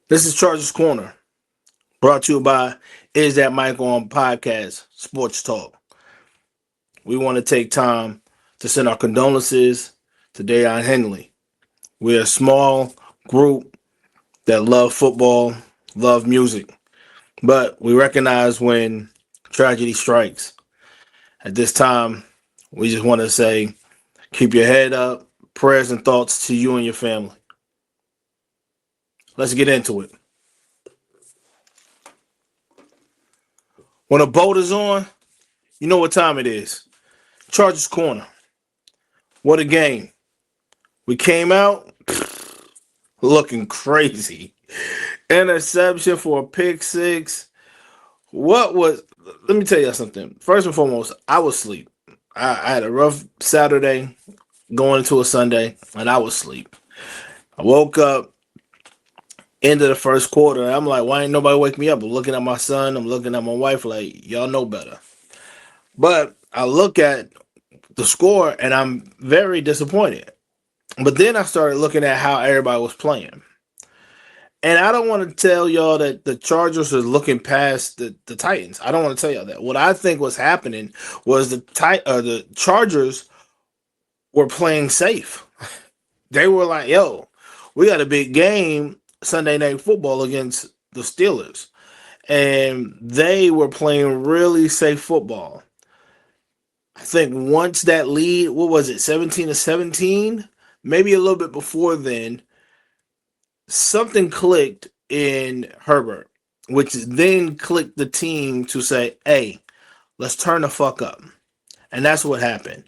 This is Chargers Corner, brought to you by Is That Mike On Podcast, Sports Talk. We want to take time to send our condolences to Deion Henley. We're a small group that love football, love music, but we recognize when tragedy strikes. At this time, we just want to say, keep your head up, prayers and thoughts to you and your family. Let's get into it. When a boat is on, you know what time it is. Chargers Corner. What a game. We came out looking crazy. Interception for a pick six. Let me tell you something. First and foremost, I was asleep. I had a rough Saturday going into a Sunday, and I was asleep. I woke up into the first quarter, and I'm like, why ain't nobody wake me up? I'm looking at my son. I'm looking at my wife like, y'all know better. But I look at the score, and I'm very disappointed. But then I started looking at how everybody was playing. And I don't want to tell y'all that the Chargers are looking past the Titans. I don't want to tell y'all that. What I think was happening was the Chargers were playing safe. They were like, yo, we got a big game Sunday Night Football against the Steelers. And they were playing really safe football. I think once that lead, what was it, 17-17? Maybe a little bit before then, something clicked in Herbert, which then clicked the team to say, hey, let's turn the fuck up. And that's what happened.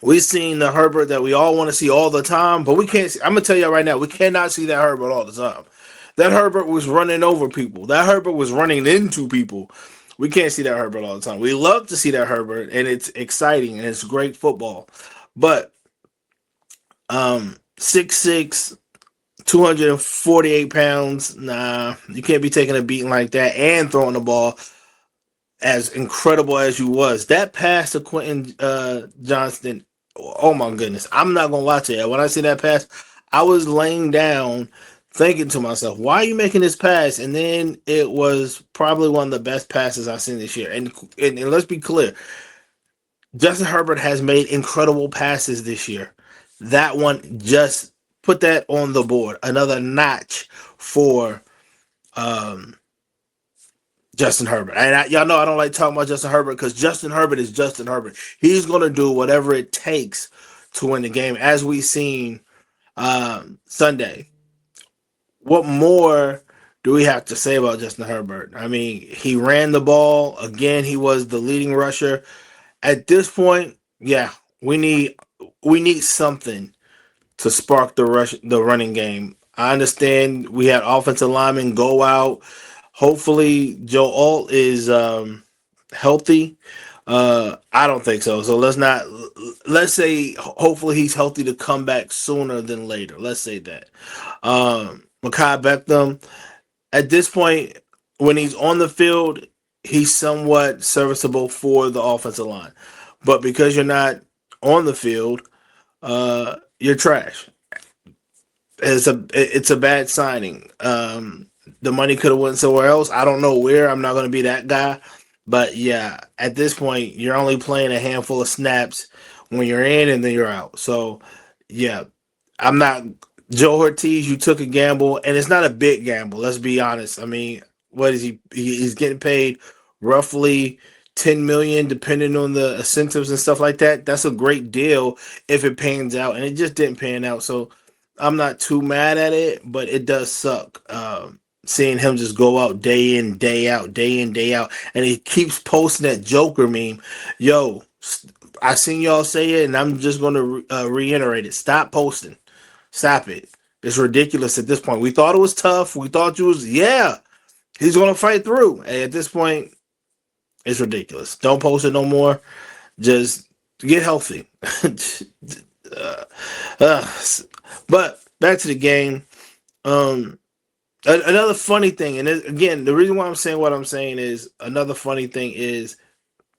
We've seen the Herbert that we all want to see all the time, but we can't see. I'm going to tell you right now, we cannot see that Herbert all the time. That Herbert was running over people. That Herbert was running into people. We can't see that Herbert all the time. We love to see that Herbert, and it's exciting, and it's great football. But 6'6", 248 pounds, nah, you can't be taking a beating like that and throwing the ball as incredible as you was. That pass to Quentin Johnston, oh my goodness. I'm not going to lie to you. When I see that pass, I was laying down thinking to myself, why are you making this pass? And then it was probably one of the best passes I've seen this year. And let's be clear, Justin Herbert has made incredible passes this year. That one, just put that on the board. Another notch for Justin Herbert. And y'all know I don't like talking about Justin Herbert because Justin Herbert is Justin Herbert. He's going to do whatever it takes to win the game, as we've seen Sunday. What more do we have to say about Justin Herbert? I mean, he ran the ball. Again, he was the leading rusher. At this point, yeah, we need something to spark the running game. I understand we had offensive linemen go out. Hopefully, Joe Alt is healthy. I don't think so. So let's say hopefully he's healthy to come back sooner than later. Let's say that. Mekhi Beckham, at this point, when he's on the field, he's somewhat serviceable for the offensive line. But because you're not on the field, you're trash. It's a bad signing. The money could have went somewhere else. I don't know where. I'm not going to be that guy. But yeah, at this point, you're only playing a handful of snaps when you're in and then you're out. So yeah, I'm not Joe Ortiz. You took a gamble, and it's not a big gamble. Let's be honest. I mean, what is he? He's getting paid roughly $10 million, depending on the incentives and stuff like that. That's a great deal if it pans out, and it just didn't pan out. So I'm not too mad at it, but it does suck. Seeing him just go out day in, day out, day in, day out. And he keeps posting that Joker meme. Yo, I seen y'all say it, and I'm just going to reiterate it. Stop posting. Stop it. It's ridiculous at this point. We thought it was tough. We thought you was, yeah, he's going to fight through. And at this point, it's ridiculous. Don't post it no more. Just get healthy. But back to the game. Another funny thing, and again, the reason why I'm saying what I'm saying is another funny thing is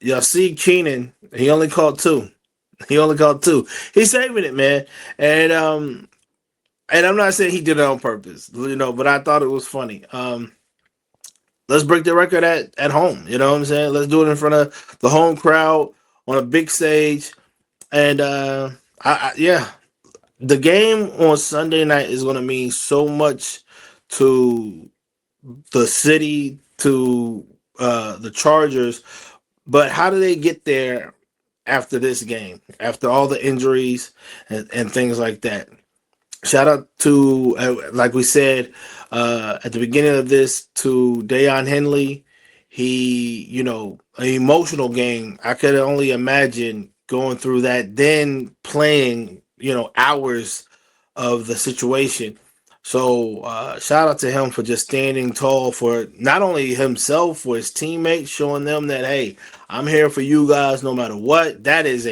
y'all see Keenan. He only called two. He's saving it, man. And and I'm not saying he did it on purpose, but I thought it was funny. Let's break the record at home. You know what I'm saying? Let's do it in front of the home crowd on a big stage. And yeah, the game on Sunday night is going to mean so much to the city, to the Chargers. But how do they get there after this game, after all the injuries and things like that? Shout out to, like we said at the beginning of this, to Deion Henley. He, an emotional game. I could only imagine going through that, then playing, hours of the situation. So shout out to him for just standing tall for not only himself, for his teammates, showing them that, hey, I'm here for you guys no matter what. That is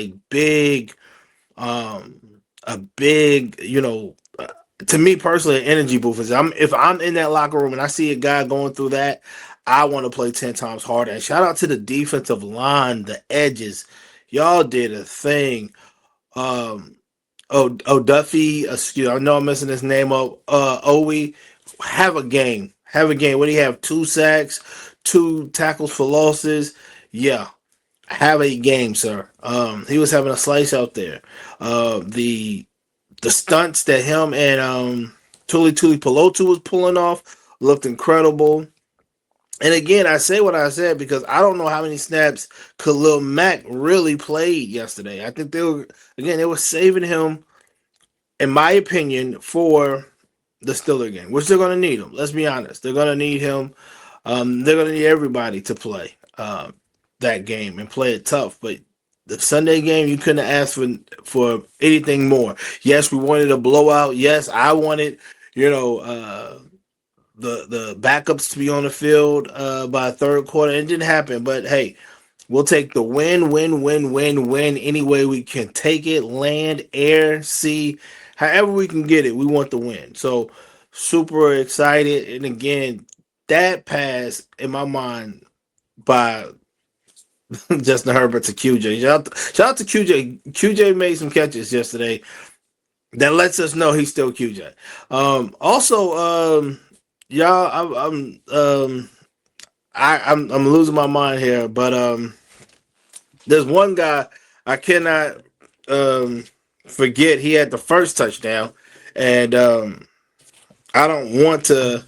um, a big, to me personally, an energy boost. If I'm in that locker room and I see a guy going through that, I want to play 10 times harder. And shout out to the defensive line, the edges. Y'all did a thing. Um, Duffy, I know I'm messing his name up. Owe, have a game. Have a game. What do you have? 2 sacks, 2 tackles for losses. Yeah, have a game, sir. He was having a slice out there. The stunts that him and Tuli Pelotu was pulling off looked incredible. And again, I say what I said because I don't know how many snaps Khalil Mack really played yesterday. I think they were saving him, in my opinion, for the Steeler game, which they're going to need him. Let's be honest. They're going to need him. They're going to need everybody to play that game and play it tough. But the Sunday game, you couldn't ask for anything more. Yes, we wanted a blowout. Yes, I wanted, the backups to be on the field by third quarter. It didn't happen, but hey, we'll take the win any way we can take it, land, air, sea, however we can get it. We want the win. So super excited. And again, that pass in my mind by Justin Herbert to QJ. Shout out to QJ. QJ made some catches yesterday that lets us know he's still QJ. Also, y'all, I'm losing my mind here, but there's one guy I cannot forget. He had the first touchdown, and I don't want to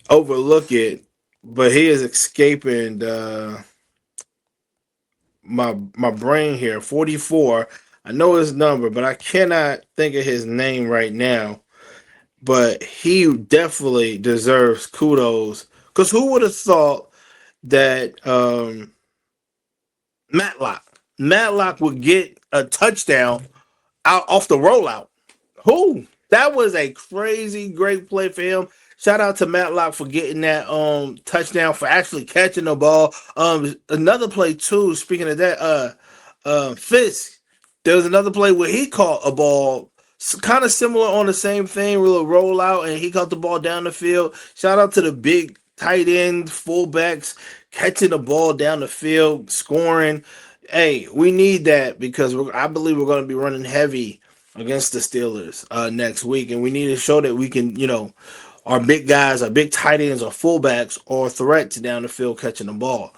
overlook it, but he is escaping my brain here. 44. I know his number, but I cannot think of his name right now. But he definitely deserves kudos because who would have thought that Matlock would get a touchdown out off the rollout? Who? That was a crazy great play for him. Shout out to Matlock for getting that touchdown, for actually catching the ball. Another play too. Speaking of that, Fisk. There was another play where he caught a ball, kind of similar on the same thing, real rollout, and he caught the ball down the field. Shout out to the big tight end, fullbacks catching the ball down the field, scoring. Hey, we need that because I believe we're going to be running heavy against the Steelers next week, and we need to show that we can, our big guys, our big tight ends, our fullbacks are threats down the field catching the ball.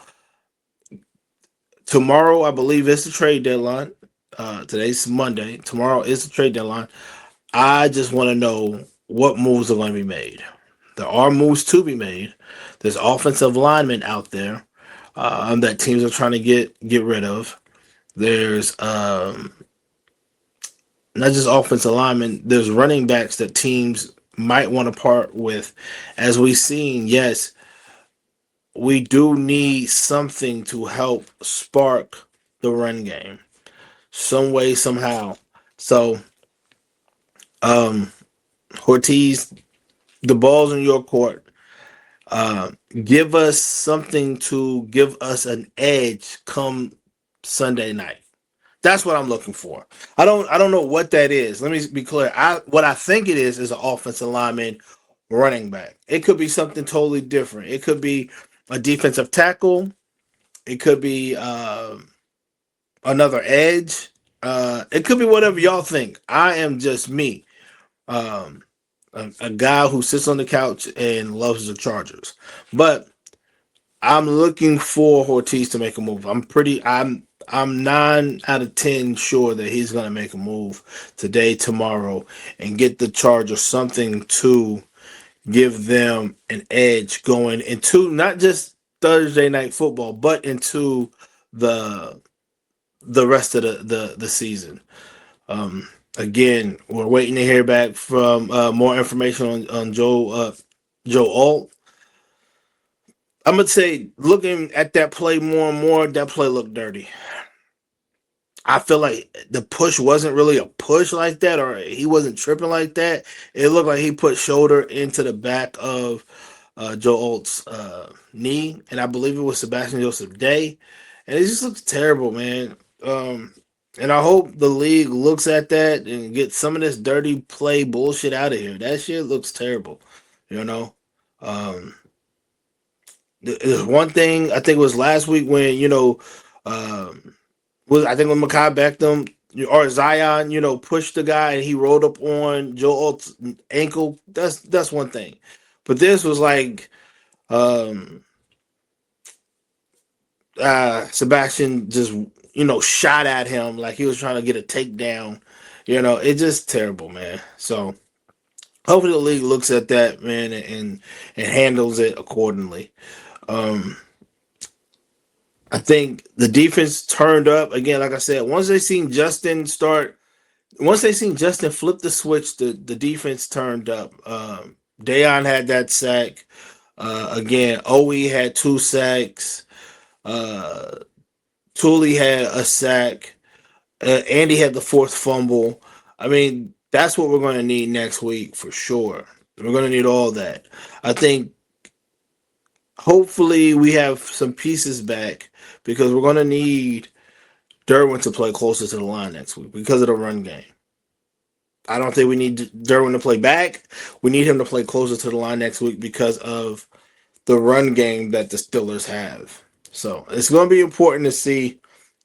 Tomorrow, I believe, is the trade deadline. Today's Monday. Tomorrow is the trade deadline. I just want to know what moves are going to be made. There are moves to be made. There's offensive linemen out there that teams are trying to get rid of. There's not just offensive linemen. There's running backs that teams might want to part with. As we've seen, yes, we do need something to help spark the run game, some way, somehow. So, Ortiz, the ball's in your court. Give us something to give us an edge come Sunday night. That's what I'm looking for. I don't know what that is. Let me be clear. What I think it is an offensive lineman running back. It could be something totally different. It could be a defensive tackle. It could be another edge. It could be whatever y'all think. I am just me. Um, a guy who sits on the couch and loves the Chargers. But I'm looking for Ortiz to make a move. I'm 9 out of 10 sure that he's gonna make a move today, tomorrow, and get the Chargers something to give them an edge going into not just Thursday night football, but into the the rest of the season. Um, Again, we're waiting to hear back from more information on Joe Alt. I'm gonna say, looking at that play more and more, that play looked dirty. I feel like the push wasn't really a push like that, or he wasn't tripping like that. It looked like he put shoulder into the back of Joe Alt's knee, and I believe it was Sebastian Joseph Day, and it just looks terrible, man. And I hope the league looks at that and gets some of this dirty play bullshit out of here. That shit looks terrible, you know. Um, there's one thing I think it was last week when um, was I think when Makai Beckham or Zion, pushed the guy and he rolled up on Joe Alt's ankle. That's one thing, but this was like um, Sebastian just shot at him like he was trying to get a takedown. It's just terrible, man. So hopefully the league looks at that, man, and handles it accordingly. Um, I think the defense turned up again. Like I said, once they seen Justin flip the switch, the defense turned up. Dayon had that sack. Again, Owe had 2 sacks. Uh, Tooley had a sack. Andy had the fourth fumble. I mean, that's what we're going to need next week for sure. We're going to need all that. I think hopefully we have some pieces back because we're going to need Derwin to play closer to the line next week because of the run game. I don't think we need Derwin to play back. We need him to play closer to the line next week because of the run game that the Steelers have. So it's going to be important to see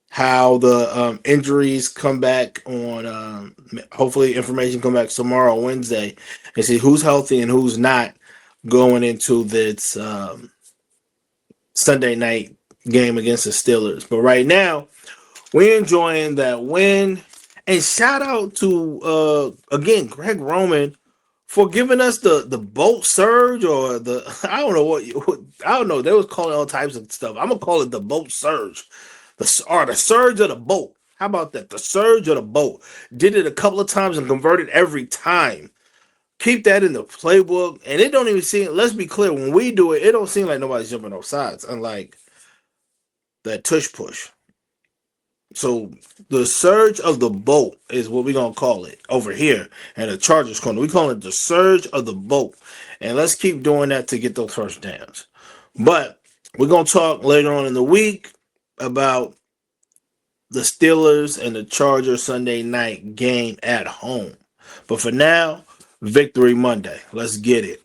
how the injuries come back on. Hopefully, information come back tomorrow, Wednesday, and see who's healthy and who's not going into this Sunday night game against the Steelers. But right now, we're enjoying that win. And shout out to again Greg Roman for giving us the boat surge or the I don't know I don't know. They was calling all types of stuff. I'm gonna call it the boat surge, the surge of the boat. How about that? The surge of the boat. Did it a couple of times and converted every time. Keep that in the playbook, and it don't even seem. Let's be clear. When we do it, it don't seem like nobody's jumping off sides. Unlike that tush push. So the surge of the boat is what we're gonna call it over here in the Chargers corner. We call it the surge of the boat, and let's keep doing that to get those first downs. But we're gonna talk later on in the week about the Steelers and the Chargers Sunday night game at home. But for now, Victory Monday. Let's get it.